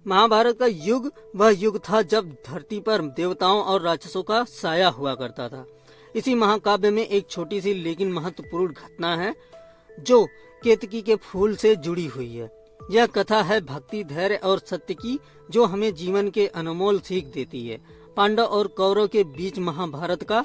महाभारत का युग वह युग था जब धरती पर देवताओं और राक्षसों का साया हुआ करता था। इसी महाकाव्य में एक छोटी सी लेकिन महत्वपूर्ण घटना है जो केतकी के फूल से जुड़ी हुई है। यह कथा है भक्ति, धैर्य और सत्य की, जो हमें जीवन के अनमोल सीख देती है। पांडव और कौरव के बीच महाभारत का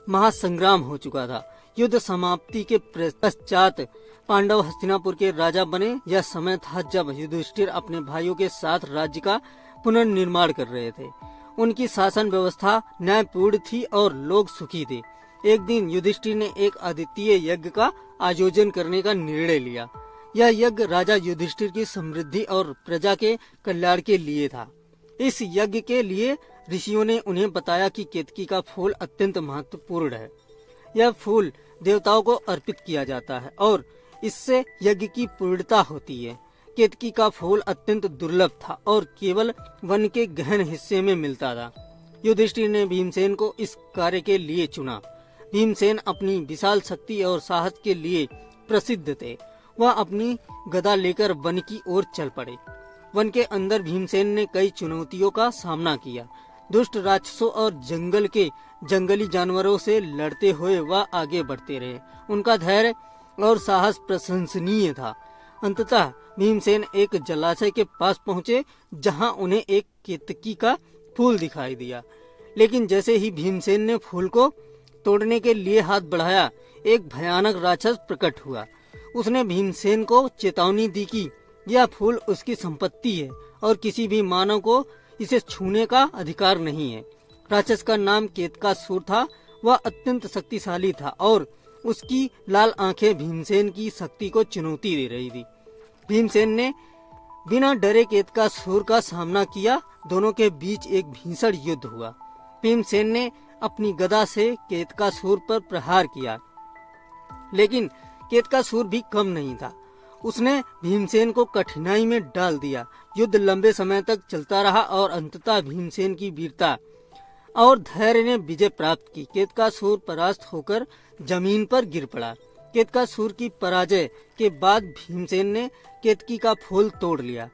महासंग्राम हो चुका था। युद्ध समाप्ति के पश्चात पांडव हस्तिनापुर के राजा बने। यह समय था जब युधिष्ठिर अपने भाइयों के साथ राज्य का पुनर्निर्माण कर रहे थे। उनकी शासन व्यवस्था न्यायपूर्ण थी और लोग सुखी थे। एक दिन युधिष्ठिर ने एक अद्वितीय यज्ञ का आयोजन करने का निर्णय लिया। यह यज्ञ राजा युधिष्ठिर की समृद्धि और प्रजा के कल्याण के लिए था। इस यज्ञ के लिए ऋषियों ने उन्हें बताया कि केतकी का फूल अत्यंत महत्वपूर्ण है। यह फूल देवताओं को अर्पित किया जाता है और इससे यज्ञ की पूर्णता होती है। केतकी का फूल अत्यंत दुर्लभ था और केवल वन के गहन हिस्से में मिलता था। युधिष्ठिर ने भीमसेन को इस कार्य के लिए चुना। भीमसेन अपनी विशाल शक्ति और साहस के लिए प्रसिद्ध थे। वह अपनी गदा लेकर वन की ओर चल पड़े। वन के अंदर भीमसेन ने कई चुनौतियों का सामना किया। दुष्ट राक्षसों और जंगल के जंगली जानवरों से लड़ते हुए वह आगे बढ़ते रहे। उनका धैर्य और साहस प्रशंसनीय था। अंततः भीमसेन एक जलाशय के पास पहुंचे जहां उन्हें एक केतकी का फूल दिखाई दिया। लेकिन जैसे ही भीमसेन ने फूल को तोड़ने के लिए हाथ बढ़ाया, एक भयानक राक्षस प्रकट हुआ। उसने भीमसेन को चेतावनी दी कि यह फूल उसकी संपत्ति है और किसी भी मानव को इसे छूने का अधिकार नहीं है। राक्षस का नाम केतकासुर था। वह अत्यंत शक्तिशाली था और उसकी लाल आंखें भीमसेन की शक्ति को चुनौती दे रही थी। भीमसेन ने बिना डरे केतकासुर का सामना किया। दोनों के बीच एक भीषण युद्ध हुआ। भीमसेन ने अपनी गदा से केतकासुर पर प्रहार किया, लेकिन केतकासुर भी कम नहीं था। उसने भीमसेन को कठिनाई में डाल दिया। युद्ध लंबे समय तक चलता रहा और अंततः भीमसेन की वीरता और धैर्य ने विजय प्राप्त की। केतकासुर परास्त होकर जमीन पर गिर पड़ा। केतकासुर की पराजय के बाद भीमसेन ने केतकी का फूल तोड़ लिया।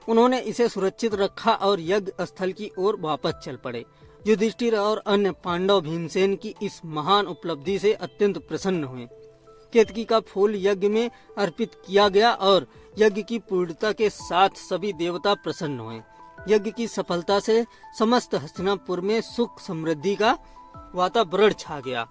उन्होंने इसे सुरक्षित रखा और यज्ञ स्थल की ओर वापस चल पड़े। युधिष्ठिर और अन्य पांडव भीमसेन की इस महान उपलब्धि से अत्यंत प्रसन्न हुए। केतकी का फूल यज्ञ में अर्पित किया गया और यज्ञ की पूर्णता के साथ सभी देवता प्रसन्न हुए। यज्ञ की सफलता से समस्त हस्तिनापुर में सुख समृद्धि का वातावरण छा गया।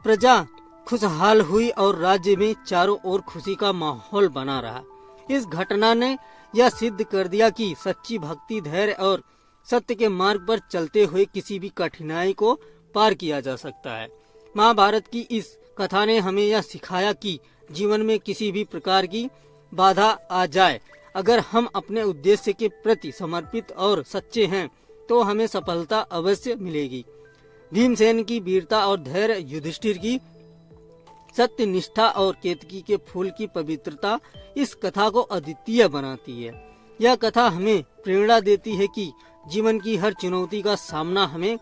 प्रजा खुशहाल हुई और राज्य में चारों ओर खुशी का माहौल बना रहा। इस घटना ने यह सिद्ध कर दिया कि सच्ची भक्ति, धैर्य और सत्य के मार्ग पर चलते हुए किसी भी कठिनाई को पार किया जा सकता है। महाभारत की इस कथा ने हमें यह सिखाया कि जीवन में किसी भी प्रकार की बाधा आ जाए, अगर हम अपने उद्देश्य के प्रति समर्पित और सच्चे हैं तो हमें सफलता अवश्य मिलेगी। भीमसेन की वीरता और धैर्य, युधिष्ठिर की सत्य निष्ठा और केतकी के फूल की पवित्रता इस कथा को अद्वितीय बनाती है। यह कथा हमें प्रेरणा देती है कि जीवन की हर चुनौती का सामना हमें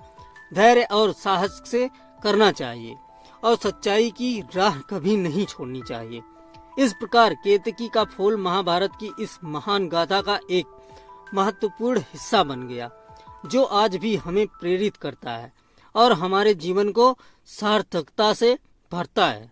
धैर्य और साहस से करना चाहिए और सच्चाई की राह कभी नहीं छोड़नी चाहिए। इस प्रकार केतकी का फूल महाभारत की इस महान गाथा का एक महत्वपूर्ण हिस्सा बन गया, जो आज भी हमें प्रेरित करता है और हमारे जीवन को सार्थकता से भरता है।